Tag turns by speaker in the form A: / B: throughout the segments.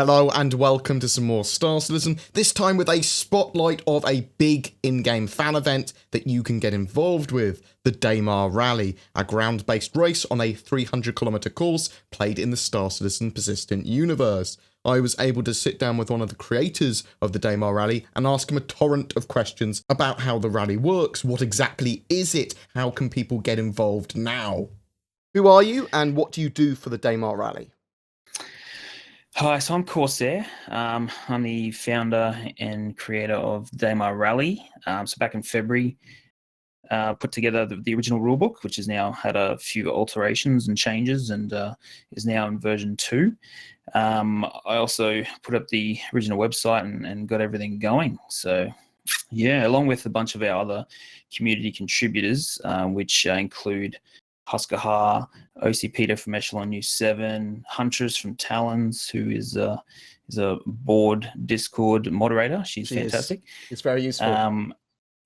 A: Hello and welcome to some more Star Citizen, this time with a spotlight of a big in-game fan event that you can get involved with, the Daymar Rally, a ground-based race on a 300km course played in the Star Citizen persistent universe. I was able to sit down with one of the creators of the Daymar Rally and ask him a torrent of questions about how the rally works, what exactly is it, how can people get involved now? Who are you and what do you do for the Daymar Rally?
B: Hi, so I'm Corsair. I'm the founder and creator of Daymar Rally. So back in February, put together the original rulebook, which has now had a few alterations and changes and is now in version 2. I also put up the original website and got everything going. So yeah, along with a bunch of our other community contributors, which include Husker Ha, OC Peter from Echelon News 7, Huntress from Talons, who is a board Discord moderator. She's fantastic.
A: It's very useful.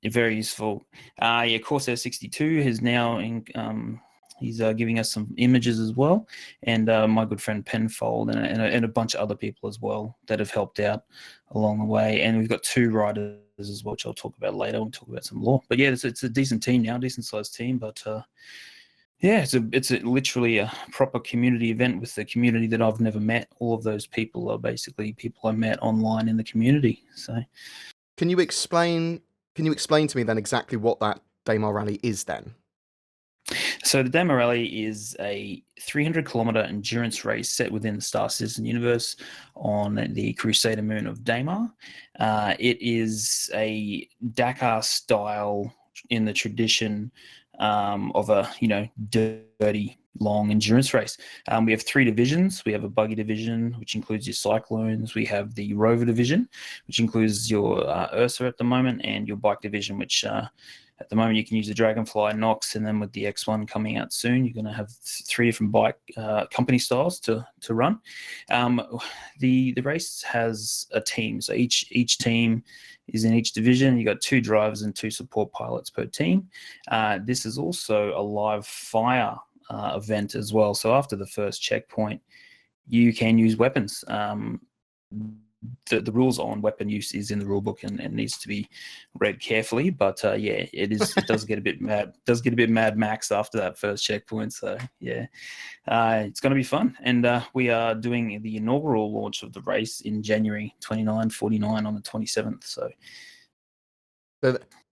B: Very useful. Yeah, Corsair 62 is now in. He's giving us some images as well, and my good friend Penfold and a bunch of other people as well that have helped out along the way. And we've got 2 writers as well, which I'll talk about later when we talk about some lore. But yeah, it's a decent team now, decent sized team. But yeah, it's literally a proper community event with the community that I've never met. All of those people are basically people I met online in the community. So,
A: Can you explain to me then exactly what that Daymar Rally is then?
B: So the Daymar Rally is a 300km endurance race set within the Star Citizen universe on the Crusader moon of Daymar. It is a Dakar style in the tradition of a dirty long endurance race. We have 3 divisions. We have a buggy division, which includes your Cyclones. We have the Rover division, which includes your Ursa at the moment, and your bike division, which at the moment you can use the Dragonfly, Nox, and then with the X1 coming out soon, you're going to have 3 different bike company styles to run. The race has a team, so each team is in each division. You got 2 drivers and 2 support pilots per team. This is also a live fire event as well. So after the first checkpoint, you can use weapons. The rules on weapon use is in the rulebook and needs to be read carefully. But yeah, it does get a bit mad. Does get a bit Mad Max after that first checkpoint. So yeah, it's going to be fun. And we are doing the inaugural launch of the race in January 29/49 on the 27th.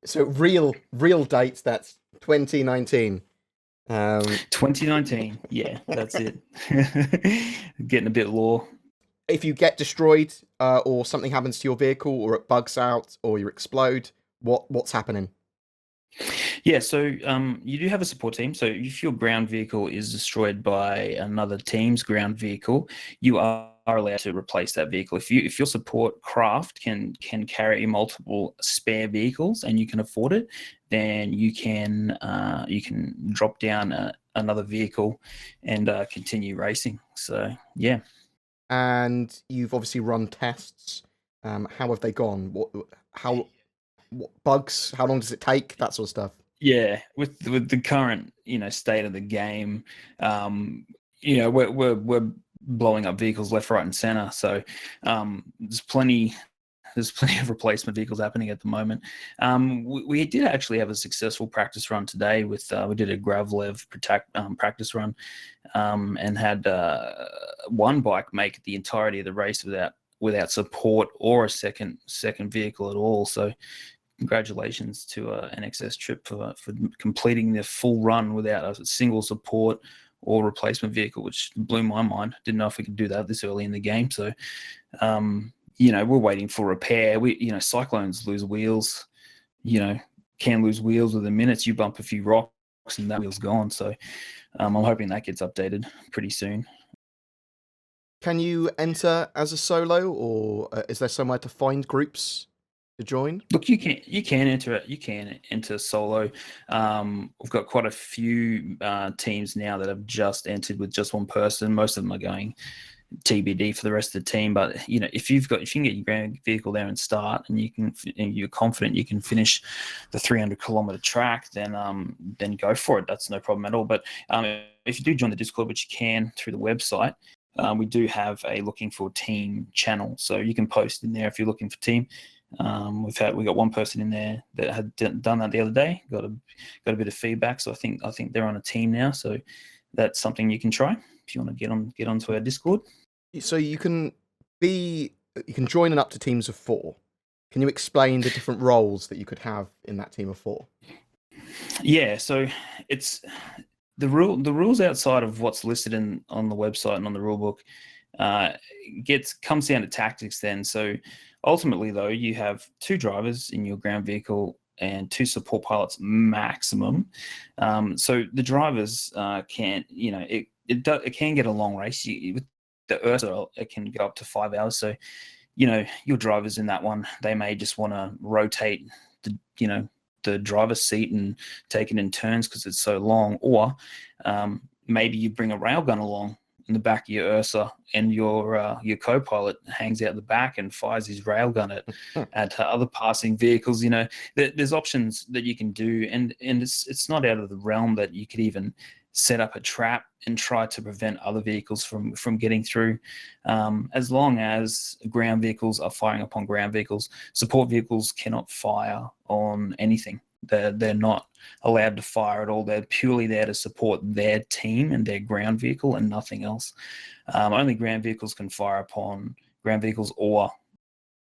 A: So real dates. That's 2019.
B: 2019. Yeah, that's it. Getting a bit lore.
A: If you get destroyed, or something happens to your vehicle, or it bugs out, or you explode, what's happening?
B: Yeah, so you do have a support team. So if your ground vehicle is destroyed by another team's ground vehicle, you are allowed to replace that vehicle. If your support craft can carry multiple spare vehicles and you can afford it, then you can drop down another vehicle and continue racing. So yeah.
A: And you've obviously run tests. How have they gone? What bugs? How long does it take? That sort of stuff.
B: Yeah, with the current state of the game, we're blowing up vehicles left, right, and center. So there's plenty of replacement vehicles happening at the moment. We did actually have a successful practice run today with we did a Gravlev practice run and had one bike make the entirety of the race without support or a second vehicle at all. So congratulations to NXS Trip for completing the full run without a single support or replacement vehicle, which blew my mind. Didn't know if we could do that this early in the game. So we're waiting for repair. Cyclones lose wheels, can lose wheels within minutes. You bump a few rocks and that wheel's gone. So I'm hoping that gets updated pretty soon.
A: Can you enter as a solo, or is there somewhere to find groups to join?
B: Look, you can enter it. You can enter solo. We've got quite a few teams now that have just entered with just one person. Most of them are going TBD for the rest of the team. But if you can get your ground vehicle there and start, and you're confident you can finish the 300km track, then go for it. That's no problem at all. But if you do join the Discord, which you can through the website, we do have a looking for team channel, so you can post in there if you're looking for team. We got one person in there that had done that the other day, got a bit of feedback, so I think they're on a team now, so that's something you can try if you want to get onto our Discord.
A: So you can join in up to teams of 4. Can you explain the different roles that you could have in that team of 4?
B: Yeah, so it's the rules outside of what's listed on the website and on the rulebook comes down to tactics then. So ultimately, though, you have 2 drivers in your ground vehicle and 2 support pilots maximum. So the drivers can, it can get a long race. With the Ursa, it can go up to 5 hours. So, your drivers in that one, they may just want to rotate the driver's seat and take it in turns because it's so long, or maybe you bring a railgun along in the back of your Ursa, and your co-pilot hangs out the back and fires his railgun at other passing vehicles. There's options that you can do, and it's not out of the realm that you could even set up a trap and try to prevent other vehicles from getting through. As long as ground vehicles are firing upon ground vehicles, support vehicles cannot fire on anything. They're not allowed to fire at all. They're purely there to support their team and their ground vehicle and nothing else. Only ground vehicles can fire upon ground vehicles or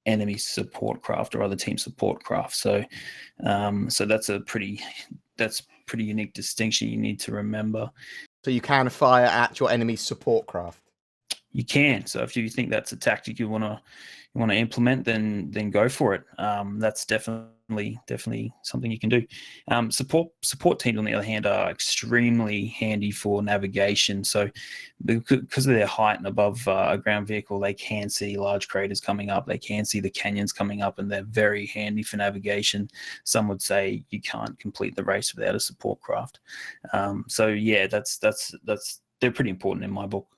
B: enemy support craft or other team support craft. So that's a pretty unique distinction you need to remember.
A: So you can fire at your enemy's support craft. You
B: can. So if you think that's a tactic you want to implement, then go for it. That's definitely something you can do. Support teams, on the other hand, are extremely handy for navigation. So because of their height and above a ground vehicle, they can see large craters coming up. They can see the canyons coming up, and they're very handy for navigation. Some would say you can't complete the race without a support craft. So yeah, that's they're pretty important in my book.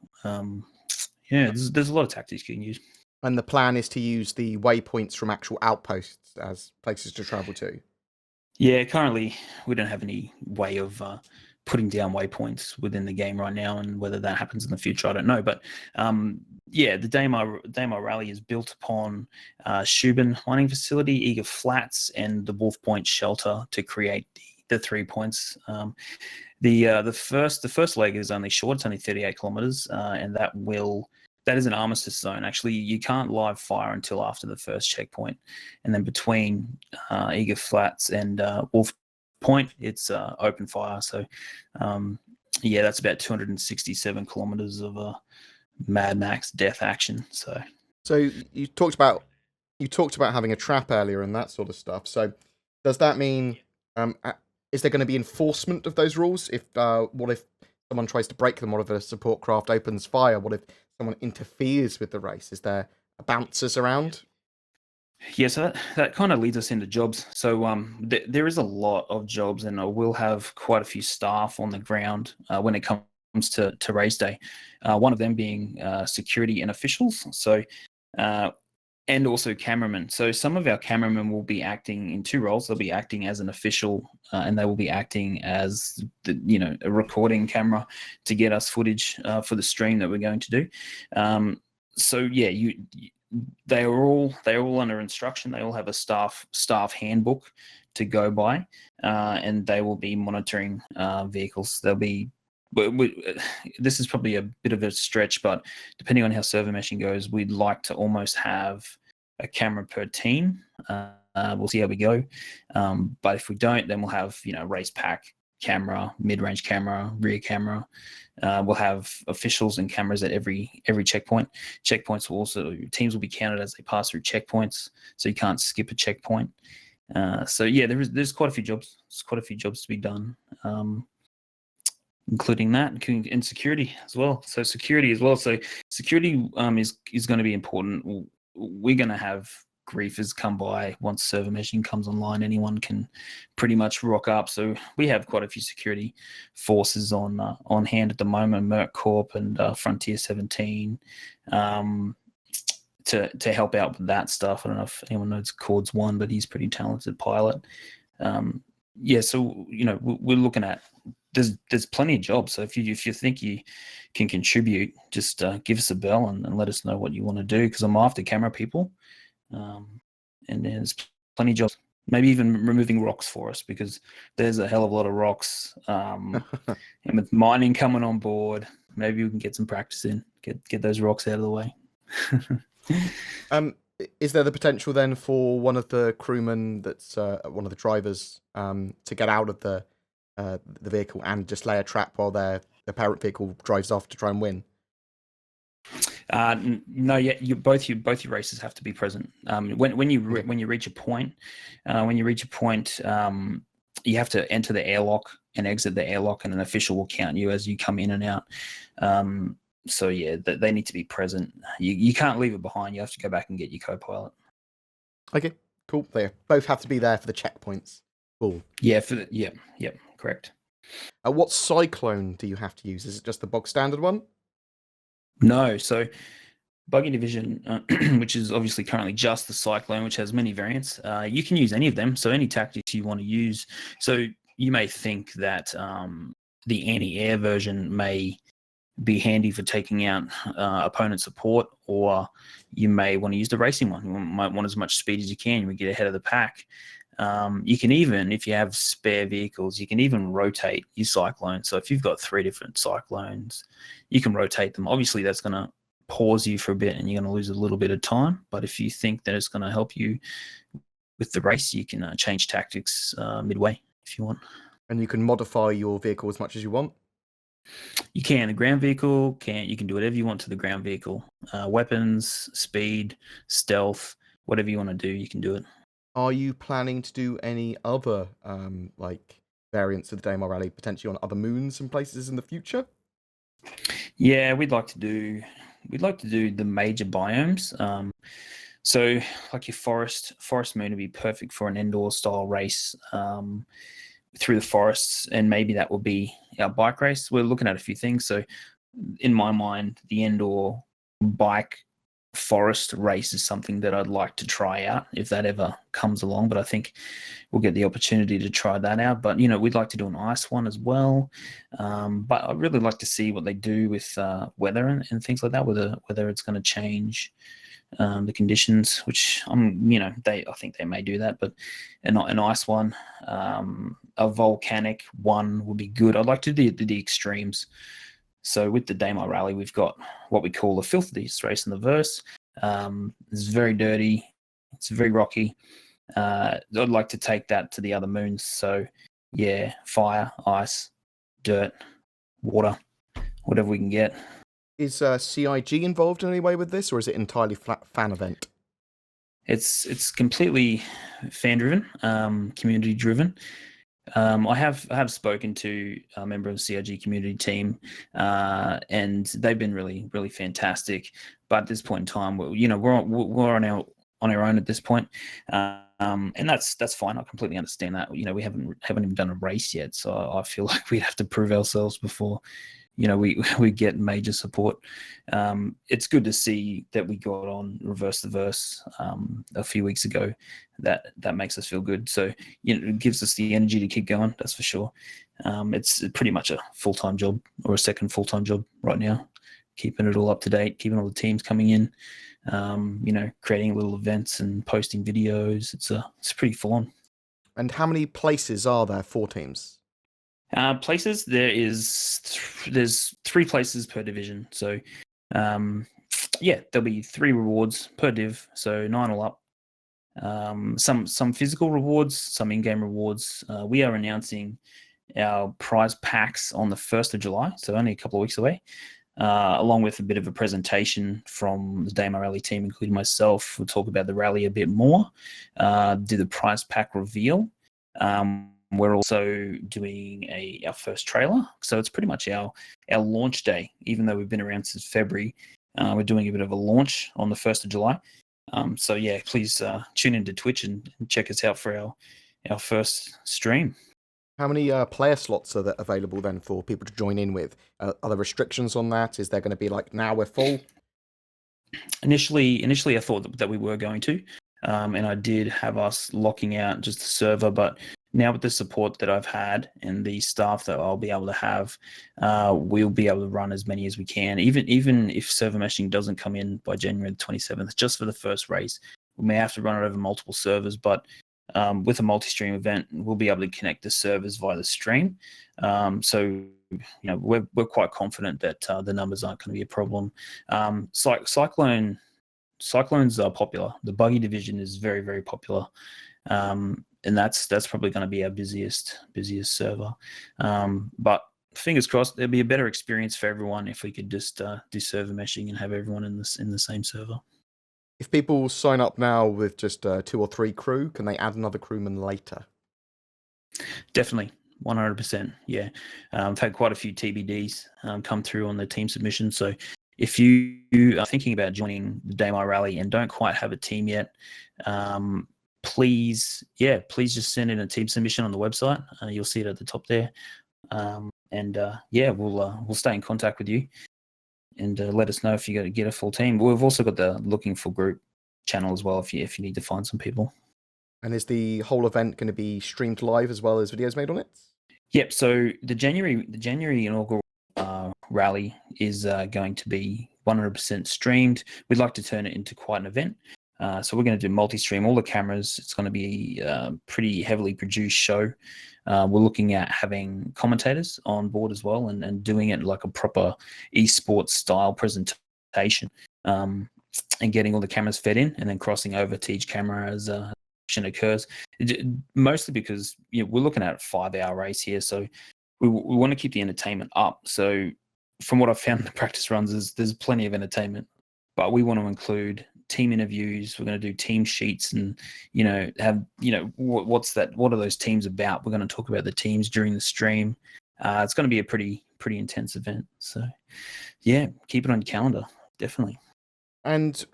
B: There's a lot of tactics you can use.
A: And the plan is to use the waypoints from actual outposts as places to travel to?
B: Yeah, currently we don't have any way of putting down waypoints within the game right now, and whether that happens in the future, I don't know. But the Daymar Rally is built upon Shubin mining facility, Eager Flats, and the Wolf Point shelter to create the 3 points. The first leg is only short; it's only 38 kilometers, and that is an armistice zone. Actually, you can't live fire until after the first checkpoint, and then between Eager Flats and Wolf Point, it's open fire. So, that's about 267 kilometers of Mad Max death action. So
A: you talked about having a trap earlier and that sort of stuff. So does that mean is there going to be enforcement of those rules? What if someone tries to break them? What if a support craft opens fire? What if someone interferes with the race? Is there bouncers around?
B: Yeah, so that kind of leads us into jobs. So there is a lot of jobs, and I will have quite a few staff on the ground when it comes to race day. One of them being security and officials. So and also cameramen. So some of our cameramen will be acting in 2 roles. They'll be acting as an official, and they will be acting as a recording camera to get us footage for the stream that we're going to do. They are all under instruction. They all have a staff handbook to go by, and they will be monitoring vehicles. This is probably a bit of a stretch, but depending on how server meshing goes, we'd like to almost have a camera per team. We'll see how we go. But if we don't, then we'll have race pack camera, mid-range camera, rear camera. We'll have officials and cameras at every checkpoint. Teams will be counted as they pass through checkpoints, so you can't skip a checkpoint. There's quite a few jobs. There's quite a few jobs to be done. Including security as well. So security is going to be important. We're going to have griefers come by once server meshing comes online. Anyone can pretty much rock up. So we have quite a few security forces on hand at the moment. Merc Corp and Frontier 17 to help out with that stuff. I don't know if anyone knows Chords 1, but he's a pretty talented pilot. So we're looking at there's plenty of jobs. So if you think you can contribute, just give us a bell and let us know what you want to do, because I'm after camera people, and there's plenty of jobs. Maybe even removing rocks for us, because there's a hell of a lot of rocks. And with mining coming on board, maybe we can get some practice in, get those rocks out of the way.
A: Is there the potential then for one of the crewmen, that's one of the drivers, to get out of the vehicle and just lay a trap while the parent vehicle drives off to try and win?
B: No, yeah, both your races have to be present. When you reach a point, you have to enter the airlock and exit the airlock, and an official will count you as you come in and out. So yeah, they need to be present. You can't leave it behind. You have to go back and get your co-pilot.
A: Okay, cool. They both have to be there for the checkpoints. Cool.
B: Yeah, correct.
A: What cyclone do you have to use? Is it just the bog standard one?
B: No, so Buggy Division, which is obviously currently just the Cyclone, which has many variants. You can use any of them, so any tactics you want to use. So you may think that the anti-air version may be handy for taking out opponent support, or you may want to use the racing one. You might want as much speed as you can. You get ahead of the pack. You can even, if you have spare vehicles, you can even rotate your Cyclone. So if you've got 3 different Cyclones, you can rotate them. Obviously, that's going to pause you for a bit and you're going to lose a little bit of time. But if you think that it's going to help you with the race, you can change tactics midway if you want.
A: And you can modify your vehicle as much as you want?
B: You can. The ground vehicle, you can do whatever you want to the ground vehicle. Weapons, speed, stealth, whatever you want to do, you can do it.
A: Are you planning to do any other like variants of the Daymar Rally potentially on other moons and places in the future?
B: Yeah, we'd like to do the major biomes. So like your forest moon would be perfect for an indoor style race through the forests, and maybe that will be our bike race. We're looking at a few things. So in my mind, the indoor bike forest race is something that I'd like to try out if that ever comes along, but I think we'll get the opportunity to try that out. But we'd like to do an ice one as well, but I'd really like to see what they do with weather and things like that, whether it's going to change the conditions, which I think they may do that, but an ice one, a volcanic one would be good. I'd like to do the extremes. So with the Daymar Rally, we've got what we call the filthiest race in the verse. It's very dirty. It's very rocky. I'd like to take that to the other moons. So yeah, fire, ice, dirt, water, whatever we can get.
A: Is CIG involved in any way with this, or is it entirely fan event?
B: It's completely fan driven, community driven. I have spoken to a member of the CIG community team, and they've been really, really fantastic. But at this point in time, we're on our own at this point, and that's fine. I completely understand that. We haven't even done a race yet, so I feel like we'd have to prove ourselves before we get major support. It's good to see that we got on Reverse the Verse a few weeks ago. That makes us feel good. So it gives us the energy to keep going. That's for sure. It's pretty much a full-time job, or a second full-time job right now, keeping it all up to date, keeping all the teams coming in, creating little events and posting videos. It's pretty full on.
A: And how many places are there for teams?
B: Places, there's 3 places per division. So there'll be 3 rewards per div, so 9 all up. Some physical rewards, some in-game rewards. We are announcing our prize packs on the 1st of July, so only a couple of weeks away, along with a bit of a presentation from the Daymar Rally team, including myself. We'll talk about the rally a bit more, do the prize pack reveal. We're also doing our first trailer, so it's pretty much our launch day. Even though we've been around since February, we're doing a bit of a launch on the 1st of July. So yeah, please tune into Twitch and check us out for our first stream.
A: How many player slots are there available then for people to join in with? Are there restrictions on that? Is there going to be like, now we're full?
B: Initially, I thought that we were going to. and I did have us locking out just the server, but now with the support that I've had and the staff that I'll be able to have, we'll be able to run as many as we can. Even if server meshing doesn't come in by January the 27th, just for the first race, we may have to run it over multiple servers, but with a multi-stream event, we'll be able to connect the servers via the stream. So we're quite confident that the numbers aren't going to be a problem. Cyclones are popular. The buggy division is very, very popular. And that's probably going to be our busiest server. But fingers crossed, there'll be a better experience for everyone if we could just do server meshing and have everyone in the same server.
A: If people sign up now with just 2 or 3 crew, can they add another crewman later?
B: Definitely, 100%. Yeah, I've had quite a few TBDs come through on the team submission. So if you are thinking about joining the Daymar Rally and don't quite have a team yet, please just send in a team submission on the website. You'll see it at the top there. We'll stay in contact with you and let us know if you get a full team. We've also got the looking for group channel as well if you need to find some people.
A: And is the whole event going to be streamed live as well as videos made on it?
B: Yep. So the January inaugural rally is going to be 100% streamed. We'd like to turn it into quite an event. So we're going to do multi-stream, all the cameras. It's going to be a pretty heavily produced show. We're looking at having commentators on board as well and doing it like a proper esports style presentation and getting all the cameras fed in and then crossing over to each camera as action occurs. Mostly because we're looking at a 5-hour race here, so we want to keep the entertainment up. So from what I've found in the practice runs, there's plenty of entertainment, but we want to include team interviews. We're going to do team sheets and what are those teams about. We're going to talk about the teams during the stream. It's going to be a pretty intense event, so yeah, keep it on your calendar, definitely.
A: And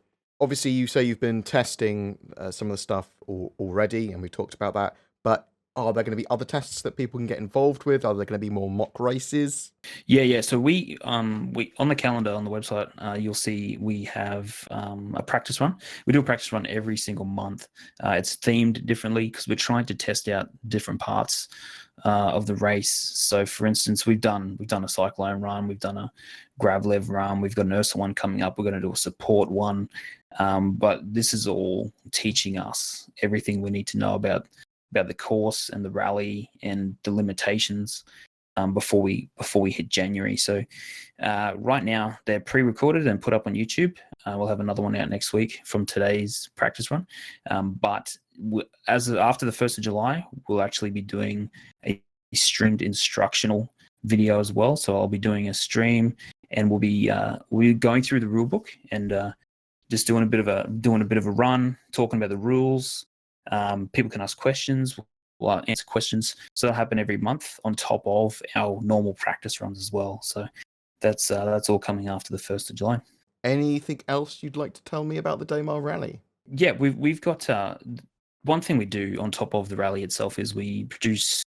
A: obviously you say you've been testing some of the stuff already, and we talked about that, but are there going to be other tests that people can get involved with? Are there going to be more mock races?
B: Yeah. So we on the calendar on the website, you'll see we have a practice run. We do a practice run every single month. It's themed differently because we're trying to test out different parts of the race. So, for instance, we've done a cyclone run, we've done a gravlev run, we've got an Ursa one coming up. We're going to do a support one, but this is all teaching us everything we need to know about the course and the rally and the limitations before we hit January. So right now they're pre-recorded and put up on YouTube. We'll have another one out next week from today's practice run. But after the 1st of July, we'll actually be doing a streamed instructional video as well. So I'll be doing a stream and we're going through the rule book and just doing a bit of a run, talking about the rules. People can ask questions. We'll answer questions. So that'll happen every month on top of our normal practice runs as well. So that's all coming after the 1st of July.
A: Anything else you'd like to tell me about the Daymar Rally?
B: Yeah, we've got one thing we do on top of the rally itself is we produce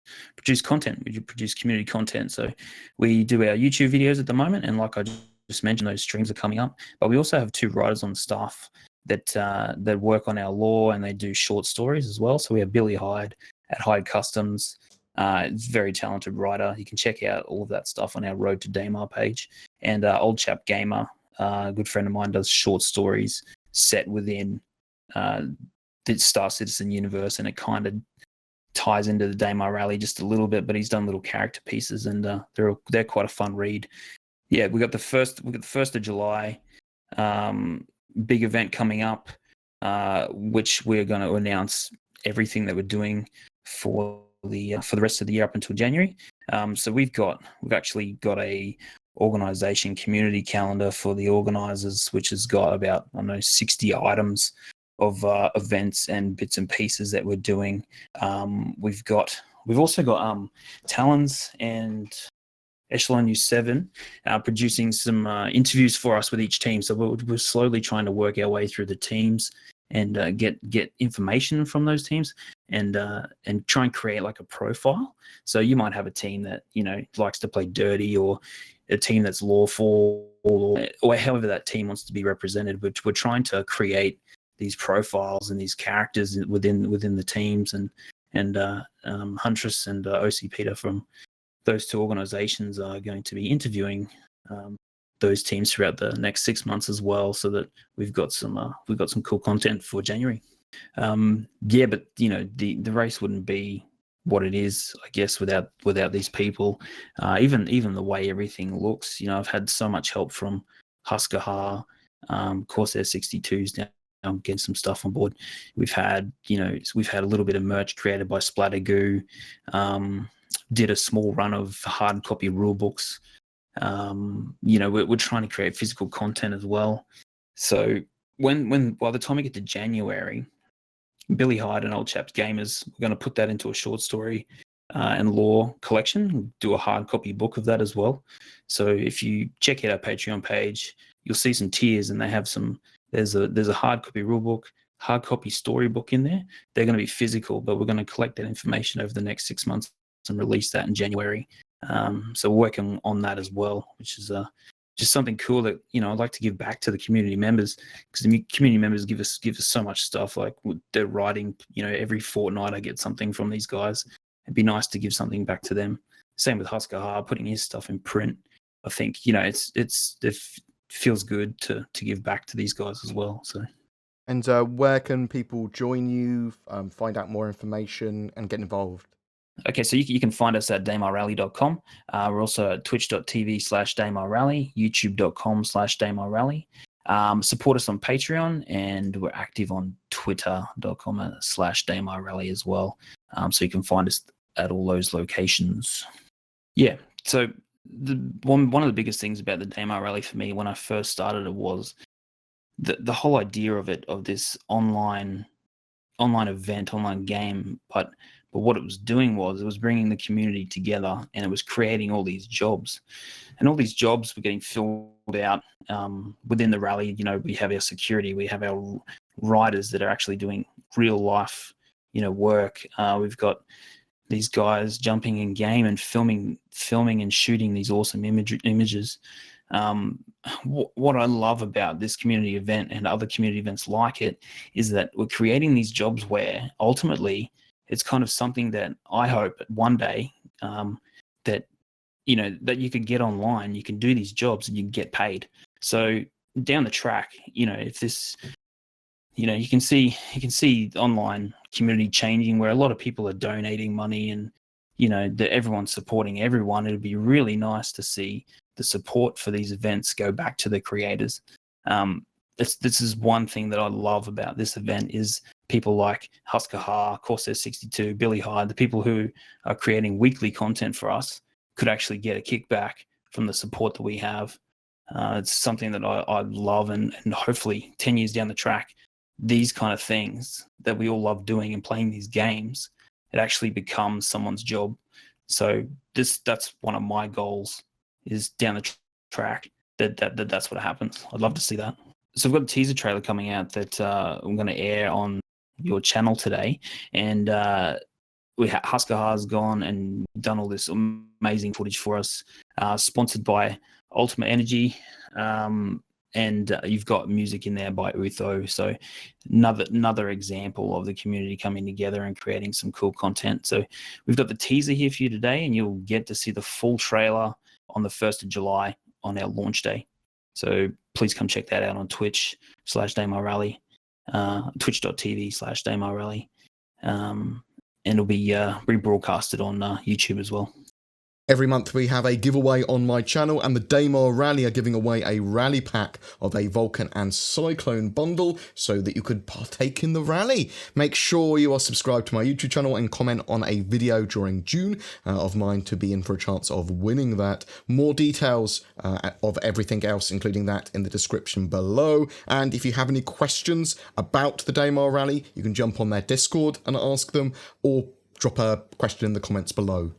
B: content. We produce community content. So we do our YouTube videos at the moment, and like I just mentioned, those streams are coming up. But we also have 2 writers on staff that work on our lore, and they do short stories as well. So we have Billy Hyde at Hyde Customs. He's a very talented writer. You can check out all of that stuff on our Road to Daymar page. And Old Chap Gamer, a good friend of mine, does short stories set within the Star Citizen universe, and it kind of ties into the Daymar Rally just a little bit. But he's done little character pieces, and they're quite a fun read. Yeah, we got the 1st of July. Big event coming up, which we're going to announce everything that we're doing for the rest of the year up until January. So we've actually got a organization community calendar for the organizers, which has got about 60 items of events and bits and pieces that we're doing. We've also got Talons and Echelon U7 producing some interviews for us with each team. So we're slowly trying to work our way through the teams and get information from those teams and try and create like a profile. So you might have a team that likes to play dirty, or a team that's lawful, or however that team wants to be represented. But we're trying to create these profiles and these characters within the teams, and Huntress and OC Peter from those two organizations are going to be interviewing those teams throughout the next 6 months as well, so that we've got some cool content for January. But the race wouldn't be what it is, I guess, without these people. Even the way everything looks, I've had so much help from Husker Corsair 62s now, getting some stuff on board. We've had a little bit of merch created by Splatter Goo. Did a small run of hard copy rule books. We're trying to create physical content as well. So when by the time we get to January, Billy Hyde and Old Chaps Gamers, we're going to put that into a short story and lore collection, do a hard copy book of that as well. So if you check out our Patreon page, you'll see some tiers, and they have there's a hard copy rule book, hard copy storybook in there. They're going to be physical, but we're going to collect that information over the next 6 months and release that in January. So we're working on that as well, which is just something cool that I'd like to give back to the community members, because the community members give us so much stuff. Like they're writing, every fortnight I get something from these guys. It'd be nice to give something back to them. Same with Husker putting his stuff in print. I think it feels good to give back to these guys as well. So.
A: And where can people join you, find out more information, and get involved?
B: Okay, so you can find us at daymarrally.com. We're also at twitch.tv/daymarrally, youtube.com/daymarrally. Support us on Patreon, and we're active on twitter.com/daymarrally as well. So you can find us at all those locations. Yeah, so one of the biggest things about the Daymar Rally for me when I first started it was the whole idea of this online event, online game, but what it was doing was it was bringing the community together, and it was creating all these jobs, and all these jobs were getting filled out within the rally. We have our security, we have our riders that are actually doing real life, work. We've got these guys jumping in game and filming and shooting these awesome images. What I love about this community event and other community events like it is that we're creating these jobs where ultimately it's kind of something that I hope one day that you could get online, you can do these jobs and you can get paid. So down the track, if this, you can see online community changing where a lot of people are donating money, and that everyone's supporting everyone. It'd be really nice to see the support for these events go back to the creators. This is one thing that I love about this event is people like Husker Corsair 62, Billy Hyde, the people who are creating weekly content for us could actually get a kickback from the support that we have. It's something that I love, and hopefully 10 years down the track, these kind of things that we all love doing and playing these games, it actually becomes someone's job. So that's one of my goals, is down the track that's what happens. I'd love to see that. So we've got a teaser trailer coming out that I'm going to air on your channel today, and Husker has gone and done all this amazing footage for us, sponsored by Ultimate Energy, and you've got music in there by Utho. So another example of the community coming together and creating some cool content. So we've got the teaser here for you today, and you'll get to see the full trailer on the 1st of July on our launch day. So please come check that out on Twitch/Daymar Rally, twitch.tv/Daymar Rally, and it'll be rebroadcasted on YouTube as well.
A: Every month we have a giveaway on my channel, and the Daymar Rally are giving away a rally pack of a Vulcan and Cyclone bundle so that you could partake in the rally. Make sure you are subscribed to my YouTube channel and comment on a video during June of mine to be in for a chance of winning that. More details of everything else, including that, in the description below. And if you have any questions about the Daymar Rally, you can jump on their Discord and ask them, or drop a question in the comments below.